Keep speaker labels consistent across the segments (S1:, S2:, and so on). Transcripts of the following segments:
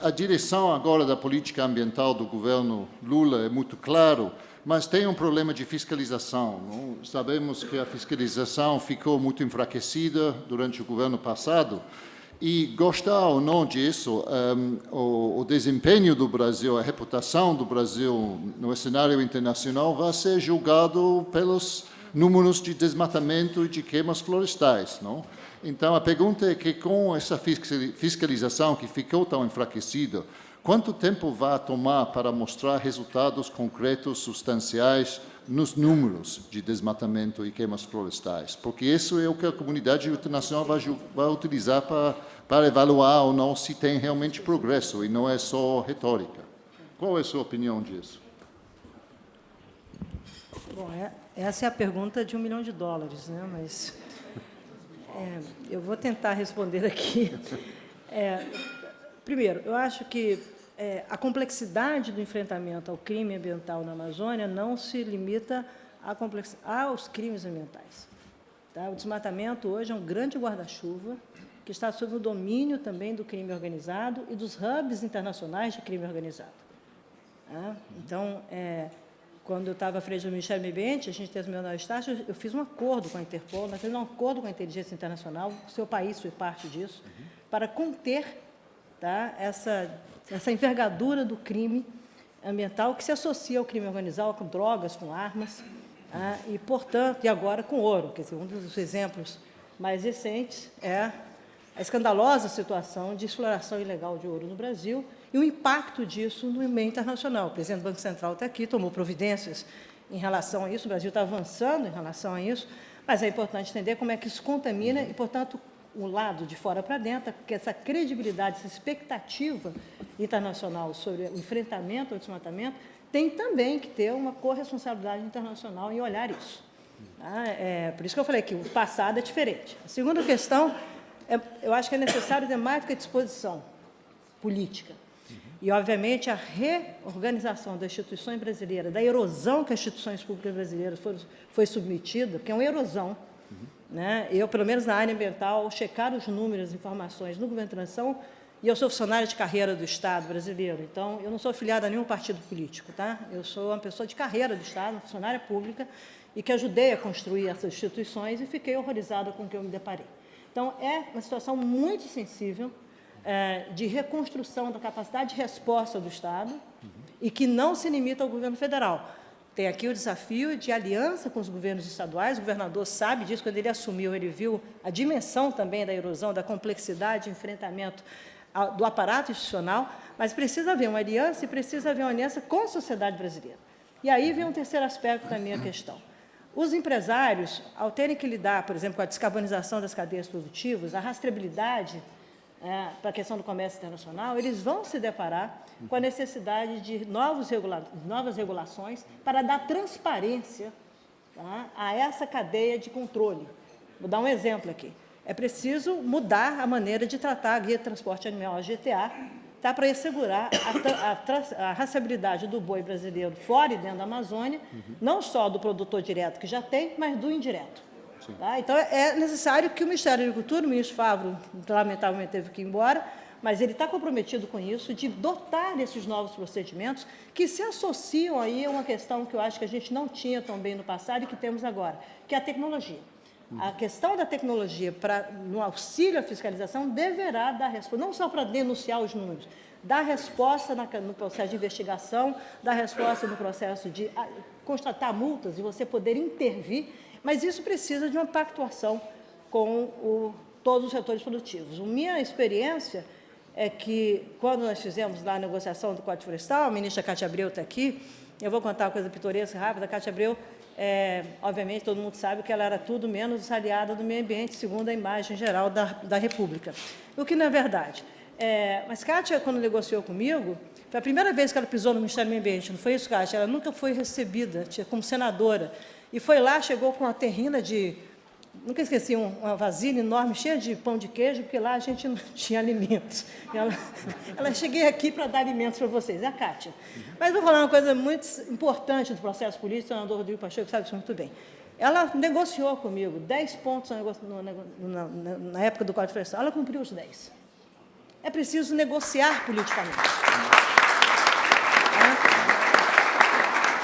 S1: a direção agora da política ambiental do governo Lula é muito claro, mas tem um problema de fiscalização. Não? Sabemos que a fiscalização ficou muito enfraquecida durante o governo passado, e gostar ou não disso, o desempenho do Brasil, a reputação do Brasil no cenário internacional vai ser julgado pelos números de desmatamento e de queimas florestais. Não? Então, a pergunta é que, com essa fiscalização que ficou tão enfraquecida, quanto tempo vai tomar para mostrar resultados concretos, substanciais, nos números de desmatamento e queimas florestais? Porque isso é o que a comunidade internacional vai utilizar para evaluar ou não se tem realmente progresso, e não é só retórica. Qual é a sua opinião disso?
S2: Bom, essa é a pergunta de $1 milhão, né? Mas eu vou tentar responder aqui. Primeiro, eu acho que a complexidade do enfrentamento ao crime ambiental na Amazônia não se limita aos crimes ambientais. Tá? O desmatamento hoje é um grande guarda-chuva que está sob o domínio também do crime organizado e dos hubs internacionais de crime organizado. Tá? Então, quando eu estava à frente do Ministério do Meio Ambiente, a gente tem as menores taxas, eu fiz um acordo com a Interpol, nós fizemos um acordo com a Inteligência Internacional, o seu país foi parte disso, para conter, tá, essa envergadura do crime ambiental que se associa ao crime organizado, com drogas, com armas, tá, e, portanto, e agora com ouro. Quer dizer, um dos exemplos mais recentes é a escandalosa situação de exploração ilegal de ouro no Brasil e o impacto disso no meio internacional. O presidente do Banco Central está aqui, tomou providências em relação a isso, o Brasil está avançando em relação a isso, mas é importante entender como é que isso contamina e, portanto, o lado de fora para dentro, porque essa credibilidade, essa expectativa internacional sobre o enfrentamento ao desmatamento tem também que ter uma corresponsabilidade internacional em olhar isso. Tá? Por isso que eu falei que o passado é diferente. A segunda questão, eu acho que é necessário ter mais do que disposição política. E, obviamente, a reorganização das instituições brasileiras, da erosão que as instituições públicas brasileiras foi submetida, que é uma erosão. Né? Eu, pelo menos na área ambiental, ao checar os números, as informações no governo de transição, e eu sou funcionária de carreira do Estado brasileiro, então eu não sou afiliada a nenhum partido político, tá? Eu sou uma pessoa de carreira do Estado, uma funcionária pública, e que ajudei a construir essas instituições e fiquei horrorizada com o que eu me deparei. Então, é uma situação muito sensível, de reconstrução da capacidade de resposta do Estado e que não se limita ao governo federal. Tem aqui o desafio de aliança com os governos estaduais, o governador sabe disso, quando ele assumiu, ele viu a dimensão também da erosão, da complexidade de enfrentamento do aparato institucional, mas precisa haver uma aliança e precisa haver uma aliança com a sociedade brasileira. E aí vem um terceiro aspecto da minha questão. Os empresários, ao terem que lidar, por exemplo, com a descarbonização das cadeias produtivas, a rastreabilidade para a questão do comércio internacional, eles vão se deparar com a necessidade de novas regulações para dar transparência, tá, a essa cadeia de controle. Vou dar um exemplo aqui. É preciso mudar a maneira de tratar a Guia de Transporte Animal, a GTA, tá, para assegurar a rastreabilidade do boi brasileiro fora e dentro da Amazônia, não só do produtor direto que já tem, mas do indireto. Tá? Então, é necessário que o Ministério da Agricultura, o ministro Favro, lamentavelmente teve que ir embora, mas ele está comprometido com isso, de dotar desses novos procedimentos que se associam aí a uma questão que eu acho que a gente não tinha tão bem no passado e que temos agora, que é a tecnologia. A questão da tecnologia no auxílio à fiscalização deverá dar resposta, não só para denunciar os números, dar resposta no processo de investigação, dar resposta no processo de constatar multas e você poder intervir, mas isso precisa de uma pactuação com todos os setores produtivos. A minha experiência é que, quando nós fizemos lá a negociação do Código Florestal, a ministra Cátia Abreu está aqui, eu vou contar uma coisa pitoresca, rápida. A Cátia Abreu, obviamente, todo mundo sabe que ela era tudo menos aliada do meio ambiente, segundo a imagem geral da República. O que não é verdade. Mas Cátia, quando negociou comigo, foi a primeira vez que ela pisou no Ministério do Meio Ambiente, não foi isso, Cátia? Ela nunca foi recebida como senadora. E foi lá, chegou com uma terrina de... Nunca esqueci, uma vasilha enorme, cheia de pão de queijo, porque lá a gente não tinha alimentos. Ela cheguei aqui para dar alimentos para vocês, é a Cátia. Mas vou falar uma coisa muito importante do processo político, o senador Rodrigo Pacheco sabe isso muito bem. Ela negociou comigo 10 pontos na época do Código Florestal, ela cumpriu os 10. é preciso negociar politicamente.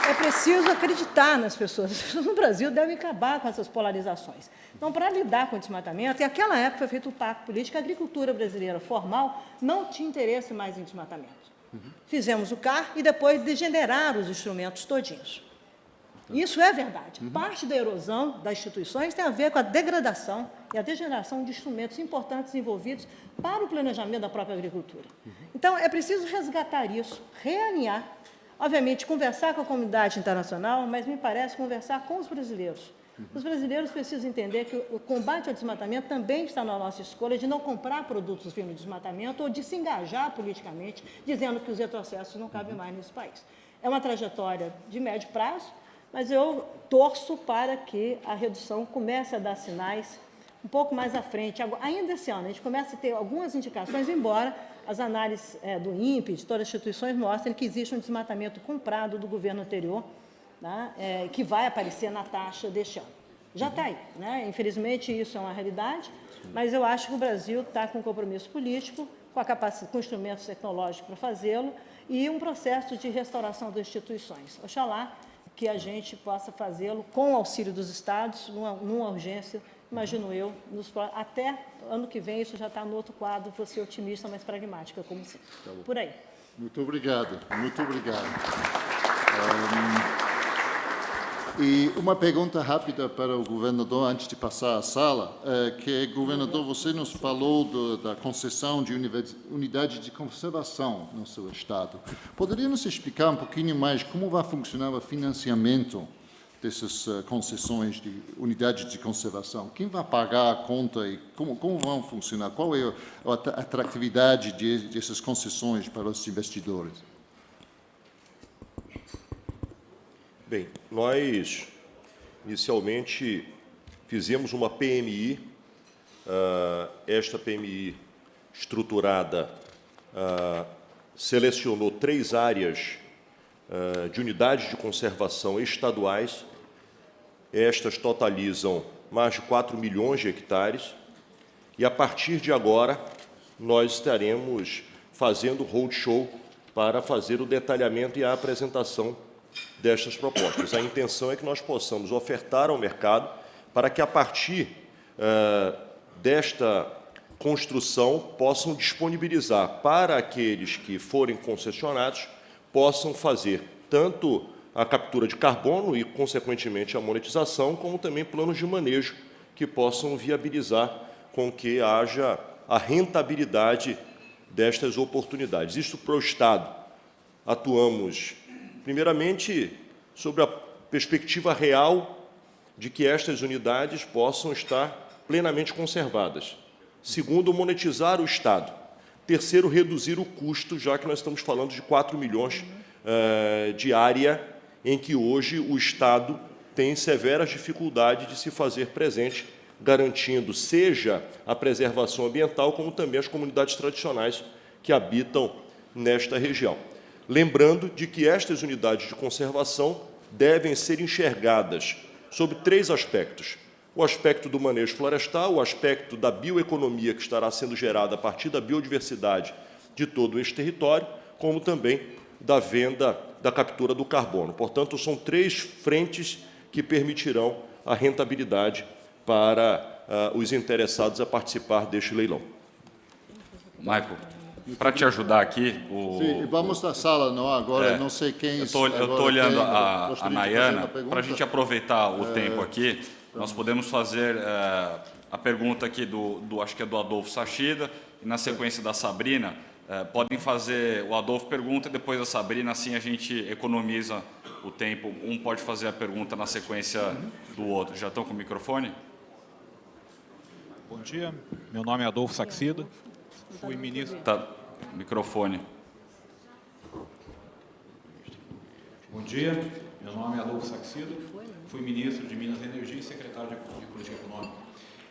S2: É preciso acreditar nas pessoas. As pessoas no Brasil devem acabar com essas polarizações. Então, para lidar com o desmatamento, e naquela época foi feito um pacto político, a agricultura brasileira formal não tinha interesse mais em desmatamento. Fizemos o CAR e depois degeneraram os instrumentos todinhos. Isso é verdade. Parte da erosão das instituições tem a ver com a degradação e a degeneração de instrumentos importantes envolvidos para o planejamento da própria agricultura. Então, é preciso resgatar isso, realinhar, obviamente, conversar com a comunidade internacional, mas me parece conversar com os brasileiros. Os brasileiros precisam entender que o combate ao desmatamento também está na nossa escolha de não comprar produtos vindo do desmatamento ou de se engajar politicamente, dizendo que os retrocessos não cabem mais nesse país. É uma trajetória de médio prazo, mas eu torço para que a redução comece a dar sinais um pouco mais à frente. Ainda esse ano, a gente começa a ter algumas indicações, embora as análises do INPE, de todas as instituições, mostrem que existe um desmatamento comprado do governo anterior, né, que vai aparecer na taxa deste ano. Já está aí, né? Infelizmente, isso é uma realidade, mas eu acho que o Brasil está com um compromisso político, com a capacidade, com instrumentos tecnológicos para fazê-lo e um processo de restauração das instituições. Oxalá que a gente possa fazê-lo com o auxílio dos estados, numa urgência, imagino eu, até ano que vem, isso já está no outro quadro, vou ser otimista, mas pragmática, como sempre. Por aí.
S1: Muito obrigado, muito obrigado. E uma pergunta rápida para o governador, antes de passar à sala, que, governador, você nos falou da concessão de unidade de conservação no seu estado. Poderia nos explicar um pouquinho mais como vai funcionar o financiamento dessas concessões de unidades de conservação? Quem vai pagar a conta e como vão funcionar? Qual é a atratividade dessas concessões para os investidores?
S3: Bem, nós inicialmente fizemos uma PMI, esta PMI estruturada selecionou 3 áreas de unidades de conservação estaduais. Estas totalizam mais de 4 milhões de hectares e, a partir de agora, nós estaremos fazendo roadshow para fazer o detalhamento e a apresentação destas propostas. A intenção é que nós possamos ofertar ao mercado para que, a partir desta construção, possam disponibilizar para aqueles que forem concessionados, possam fazer tanto a captura de carbono e, consequentemente, a monetização, como também planos de manejo que possam viabilizar com que haja a rentabilidade destas oportunidades. Isto para o Estado. Atuamos primeiramente, sobre a perspectiva real de que estas unidades possam estar plenamente conservadas. Segundo, monetizar o Estado. Terceiro, reduzir o custo, já que nós estamos falando de 4 milhões de área em que hoje o Estado tem severas dificuldades de se fazer presente, garantindo seja a preservação ambiental, como também as comunidades tradicionais que habitam nesta região. Lembrando de que estas unidades de conservação devem ser enxergadas sob 3 aspectos. O aspecto do manejo florestal, o aspecto da bioeconomia que estará sendo gerada a partir da biodiversidade de todo este território, como também da venda, da captura do carbono. Portanto, são 3 frentes que permitirão a rentabilidade para os interessados a participar deste leilão.
S4: Michael, para te ajudar aqui...
S1: Sim, vamos à sala, não? Agora, não sei quem... Eu
S4: estou olhando a Nayana, para a gente aproveitar o tempo aqui, nós podemos fazer a pergunta aqui acho que é do Adolfo Sachida, e na sequência da Sabrina, podem fazer, o Adolfo pergunta e depois a Sabrina, assim a gente economiza o tempo. Um pode fazer a pergunta na sequência do outro. Já estão com o microfone?
S5: Bom dia, meu nome é Adolfo Saxida, fui ministro...
S4: Microfone.
S5: Bom dia, meu nome é Adolfo Saxida, fui ministro de Minas e Energia e secretário de Política Econômica.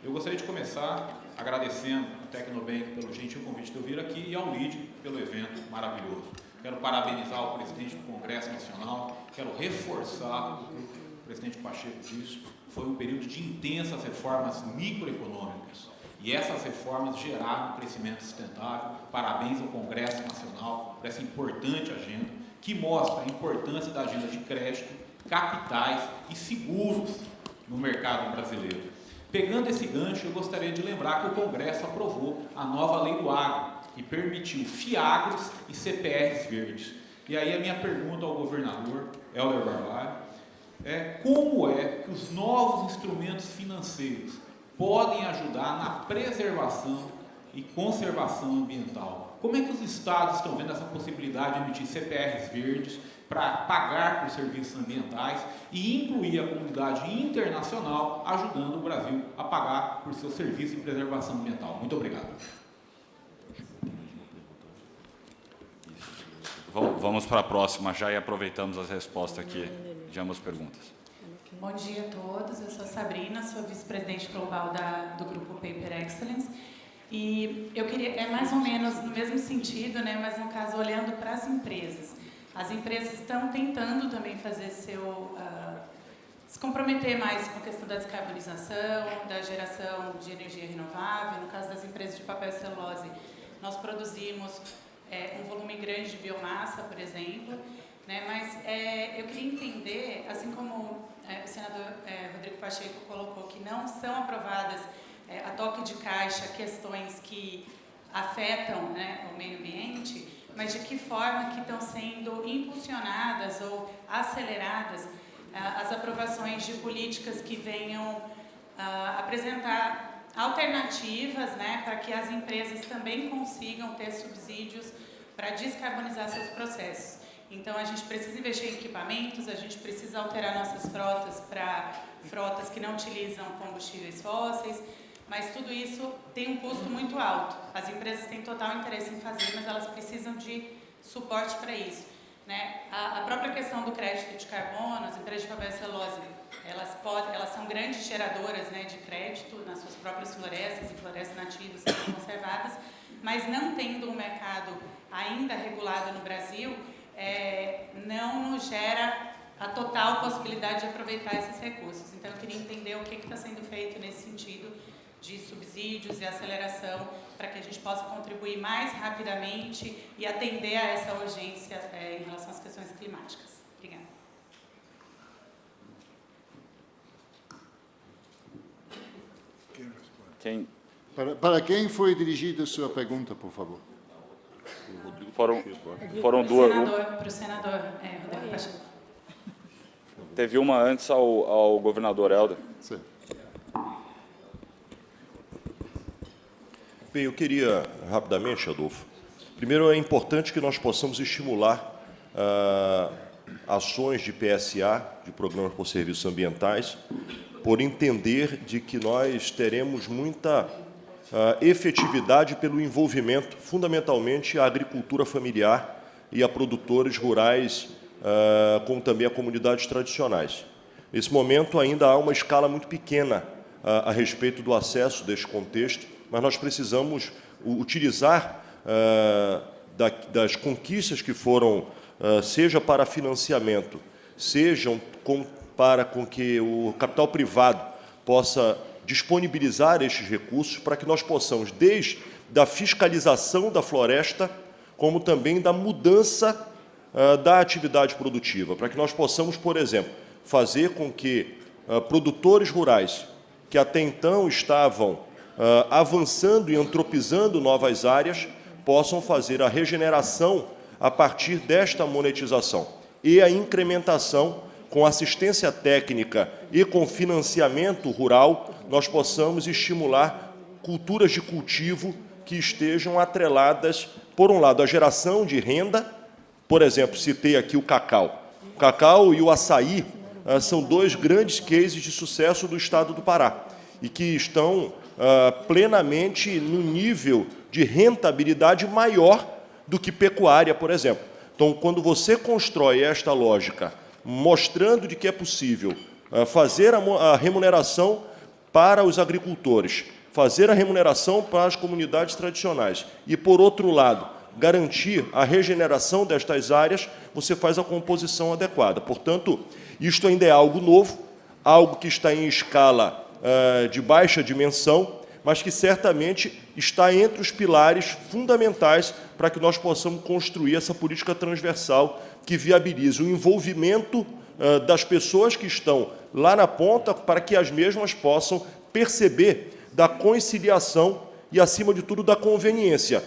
S5: Eu gostaria de começar agradecendo ao Tecnobank pelo gentil convite de eu vir aqui e ao LIDE pelo evento maravilhoso. Quero parabenizar o presidente do Congresso Nacional, quero reforçar o que o presidente Pacheco disse, foi um período de intensas reformas microeconômicas. E essas reformas geraram um crescimento sustentável. Parabéns ao Congresso Nacional por essa importante agenda, que mostra a importância da agenda de crédito, capitais e seguros no mercado brasileiro. Pegando esse gancho, eu gostaria de lembrar que o Congresso aprovou a nova lei do agro, que permitiu FIAGROS e CPRs verdes. E aí a minha pergunta ao governador Helder Barbalho é como é que os novos instrumentos financeiros podem ajudar na preservação e conservação ambiental? Como é que os estados estão vendo essa possibilidade de emitir CPRs verdes para pagar por serviços ambientais e incluir a comunidade internacional ajudando o Brasil a pagar por seu serviço de preservação ambiental? Muito obrigado.
S4: Vamos para a próxima já e aproveitamos as respostas aqui de ambas perguntas.
S6: Bom dia a todos, eu sou Sabrina, sou vice-presidente global do Grupo Paper Excellence. E eu queria, é mais ou menos no mesmo sentido, né, mas no caso olhando para as empresas. As empresas estão tentando também fazer se comprometer mais com a questão da descarbonização, da geração de energia renovável. No caso das empresas de papel e celulose, nós produzimos um volume grande de biomassa, por exemplo, né, mas eu queria entender, assim como o senador Rodrigo Pacheco colocou, que não são aprovadas a toque de caixa questões que afetam, né, o meio ambiente, mas de que forma que estão sendo impulsionadas ou aceleradas as aprovações de políticas que venham apresentar alternativas, né, para que as empresas também consigam ter subsídios para descarbonizar seus processos. Então, a gente precisa investir em equipamentos, a gente precisa alterar nossas frotas para frotas que não utilizam combustíveis fósseis, mas tudo isso tem um custo muito alto. As empresas têm total interesse em fazer, mas elas precisam de suporte para isso, né? A própria questão do crédito de carbono, as empresas de papel e celulose, elas são grandes geradoras, né, de crédito nas suas próprias florestas e florestas nativas sendo conservadas, mas não tendo um mercado ainda regulado no Brasil, não nos gera a total possibilidade de aproveitar esses recursos. Então, eu queria entender o que está sendo feito nesse sentido de subsídios e aceleração para que a gente possa contribuir mais rapidamente e atender a essa urgência em relação às questões climáticas. Obrigada.
S1: Para quem foi dirigida a sua pergunta, por favor?
S4: Foram duas.
S6: Para o senador Rodrigo Pacheco.
S4: Teve uma antes ao governador Helder.
S1: Sim.
S3: Bem, eu queria, rapidamente, Adolfo, primeiro é importante que nós possamos estimular ações de PSA, de Programas por Serviços Ambientais, por entender de que nós teremos muita efetividade pelo envolvimento, fundamentalmente, a agricultura familiar e a produtores rurais, como também a comunidades tradicionais. Nesse momento, ainda há uma escala muito pequena a respeito do acesso deste contexto, mas nós precisamos utilizar das conquistas que foram, seja para financiamento, sejam para que o capital privado possa disponibilizar estes recursos para que nós possamos, desde da fiscalização da floresta, como também da mudança da atividade produtiva, para que nós possamos, por exemplo, fazer com que produtores rurais que até então estavam avançando e antropizando novas áreas, possam fazer a regeneração a partir desta monetização e a incrementação com assistência técnica e com financiamento rural, nós possamos estimular culturas de cultivo que estejam atreladas, por um lado, à geração de renda. Por exemplo, citei aqui o cacau. O cacau e o açaí são dois grandes cases de sucesso do estado do Pará e que estão plenamente no nível de rentabilidade maior do que pecuária, por exemplo. Então, quando você constrói esta lógica, mostrando de que é possível fazer a remuneração para os agricultores, fazer a remuneração para as comunidades tradicionais e, por outro lado, garantir a regeneração destas áreas, você faz a composição adequada. Portanto, isto ainda é algo novo, algo que está em escala de baixa dimensão, mas que certamente está entre os pilares fundamentais para que nós possamos construir essa política transversal que viabilize o envolvimento das pessoas que estão lá na ponta para que as mesmas possam perceber da conciliação e, acima de tudo, da conveniência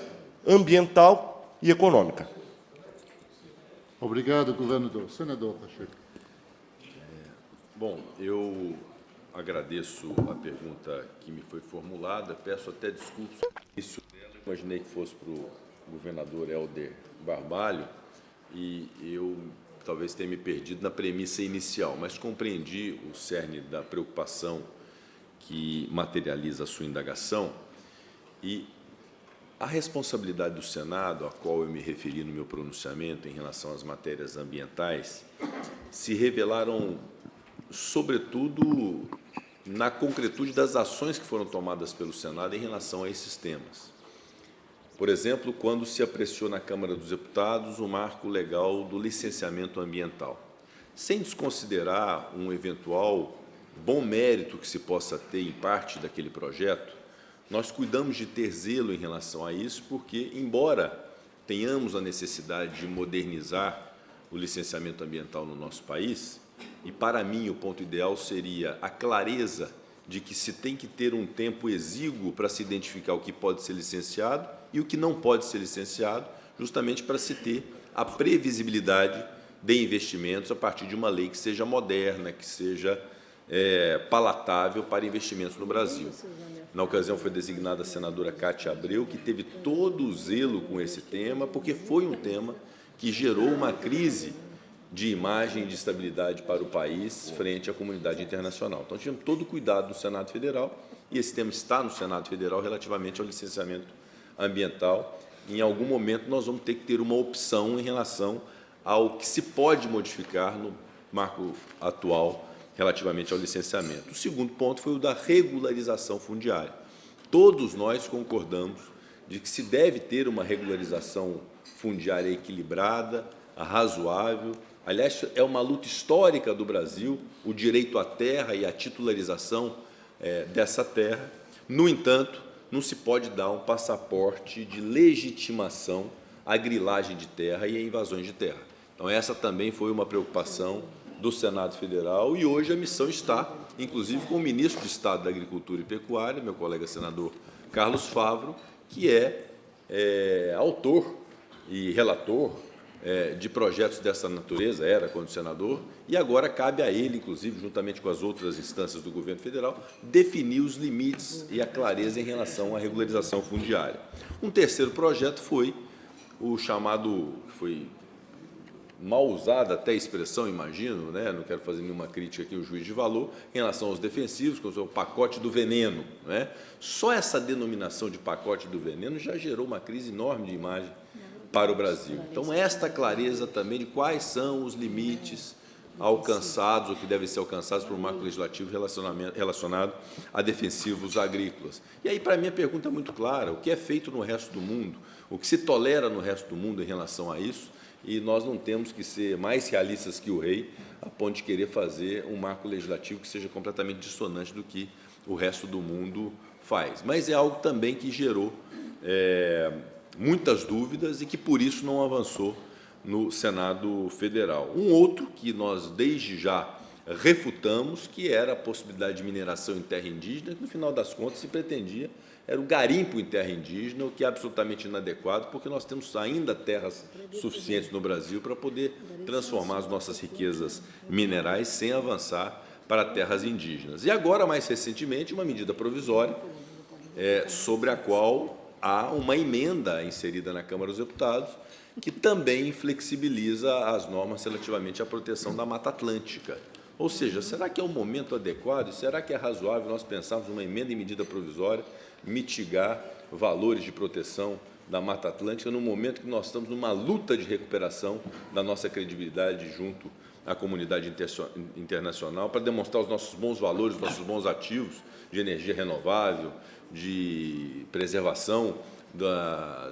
S3: ambiental e econômica.
S1: Obrigado, governador. Senador Pacheco.
S7: Bom, eu agradeço a pergunta que me foi formulada, peço até desculpas. Imaginei que fosse para o governador Helder Barbalho e eu talvez tenha me perdido na premissa inicial, mas compreendi o cerne da preocupação que materializa a sua indagação e a responsabilidade do Senado, a qual eu me referi no meu pronunciamento em relação às matérias ambientais, se revelaram, sobretudo, na concretude das ações que foram tomadas pelo Senado em relação a esses temas. Por exemplo, quando se apreciou na Câmara dos Deputados o marco legal do licenciamento ambiental, sem desconsiderar um eventual bom mérito que se possa ter em parte daquele projeto, nós cuidamos de ter zelo em relação a isso, porque, embora tenhamos a necessidade de modernizar o licenciamento ambiental no nosso país, e, para mim, o ponto ideal seria a clareza de que se tem que ter um tempo exíguo para se identificar o que pode ser licenciado e o que não pode ser licenciado, justamente para se ter a previsibilidade de investimentos a partir de uma lei que seja moderna, que seja palatável para investimentos no Brasil. Na ocasião foi designada a senadora Cátia Abreu, que teve todo o zelo com esse tema, porque foi um tema que gerou uma crise de imagem e de estabilidade para o país frente à comunidade internacional. Então, tivemos todo o cuidado no Senado Federal, e esse tema está no Senado Federal relativamente ao licenciamento ambiental. Em algum momento, nós vamos ter que ter uma opção em relação ao que se pode modificar no marco atual relativamente ao licenciamento. O segundo ponto foi o da regularização fundiária. Todos nós concordamos de que se deve ter uma regularização fundiária equilibrada, razoável. Aliás, é uma luta histórica do Brasil, o direito à terra e a titularização dessa terra. No entanto, não se pode dar um passaporte de legitimação à grilagem de terra e a invasões de terra. Então, essa também foi uma preocupação do Senado Federal, e hoje a missão está, inclusive, com o ministro de Estado da Agricultura e Pecuária, meu colega senador Carlos Favro, que é autor e relator de projetos dessa natureza, era quando senador, e agora cabe a ele, inclusive, juntamente com as outras instâncias do governo federal, definir os limites e a clareza em relação à regularização fundiária. Um terceiro projeto foi o chamado, foi mal usada até a expressão, imagino, né? Não quero fazer nenhuma crítica aqui ao juiz de valor, em relação aos defensivos, como o pacote do veneno. Né? Só essa denominação de pacote do veneno já gerou uma crise enorme de imagem para o Brasil. Então, esta clareza também de quais são os limites alcançados, ou que devem ser alcançados por um marco legislativo relacionado a defensivos agrícolas. E aí, para mim, a pergunta é muito clara: o que é feito no resto do mundo, o que se tolera no resto do mundo em relação a isso, e nós não temos que ser mais realistas que o rei, a ponto de querer fazer um marco legislativo que seja completamente dissonante do que o resto do mundo faz. Mas é algo também que gerou muitas dúvidas e que, por isso, não avançou no Senado Federal. Um outro que nós, desde já, refutamos, que era a possibilidade de mineração em terra indígena, que, no final das contas, se pretendia era o garimpo em terra indígena, o que é absolutamente inadequado, porque nós temos ainda terras suficientes no Brasil para poder transformar as nossas riquezas minerais sem avançar para terras indígenas. E agora, mais recentemente, uma medida provisória sobre a qual há uma emenda inserida na Câmara dos Deputados, que também flexibiliza as normas relativamente à proteção da Mata Atlântica. Ou seja, será que é o momento adequado? Será que é razoável nós pensarmos numa emenda em medida provisória mitigar valores de proteção da Mata Atlântica no momento que nós estamos numa luta de recuperação da nossa credibilidade junto à comunidade internacional para demonstrar os nossos bons valores, os nossos bons ativos de energia renovável, de preservação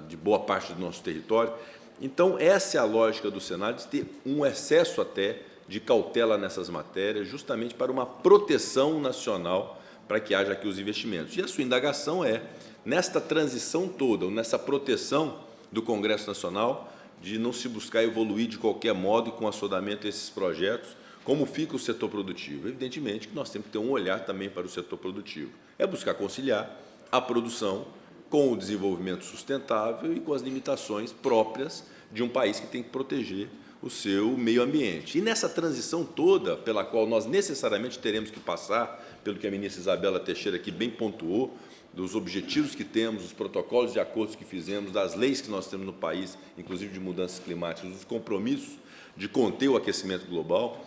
S7: de boa parte do nosso território? Então, essa é a lógica do Senado, de ter um excesso até de cautela nessas matérias, justamente para uma proteção nacional para que haja aqui os investimentos. E a sua indagação é, nesta transição toda, nessa proteção do Congresso Nacional, de não se buscar evoluir de qualquer modo e com assodamento a esses projetos, como fica o setor produtivo? Evidentemente que nós temos que ter um olhar também para o setor produtivo. É buscar conciliar a produção com o desenvolvimento sustentável e com as limitações próprias de um país que tem que proteger o seu meio ambiente. E nessa transição toda, pela qual nós necessariamente teremos que passar, pelo que a ministra Isabela Teixeira aqui bem pontuou, dos objetivos que temos, dos protocolos de acordos que fizemos, das leis que nós temos no país, inclusive de mudanças climáticas, dos compromissos de conter o aquecimento global,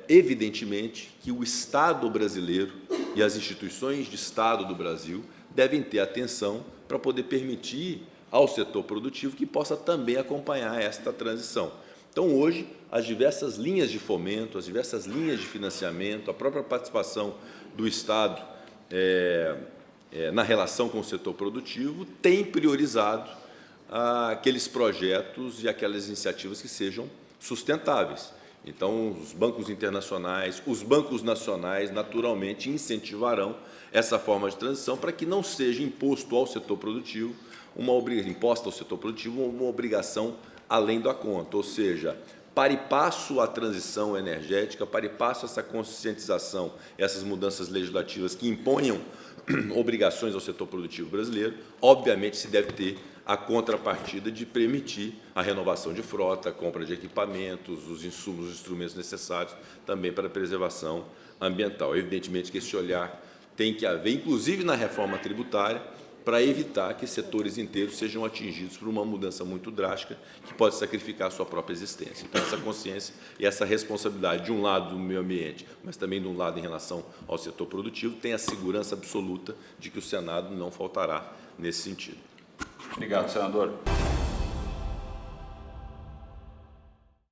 S7: evidentemente que o Estado brasileiro e as instituições de Estado do Brasil devem ter atenção para poder permitir ao setor produtivo que possa também acompanhar esta transição. Então, hoje, as diversas linhas de fomento, as diversas linhas de financiamento, a própria participação do Estado na relação com o setor produtivo tem priorizado aqueles projetos e aquelas iniciativas que sejam sustentáveis. Então, os bancos internacionais, os bancos nacionais, naturalmente, incentivarão essa forma de transição para que não seja imposto ao setor produtivo uma obrigação além da conta, ou seja, para e passo a transição energética, para e passo essa conscientização, essas mudanças legislativas que imponham obrigações ao setor produtivo brasileiro, obviamente se deve ter a contrapartida de permitir a renovação de frota, a compra de equipamentos, os insumos, os instrumentos necessários também para a preservação ambiental. Evidentemente que esse olhar tem que haver, inclusive na reforma tributária, para evitar que setores inteiros sejam atingidos por uma mudança muito drástica que pode sacrificar a sua própria existência. Então, essa consciência e essa responsabilidade, de um lado do meio ambiente, mas também de um lado em relação ao setor produtivo, tem a segurança absoluta de que o Senado não faltará nesse sentido.
S4: Obrigado, senador.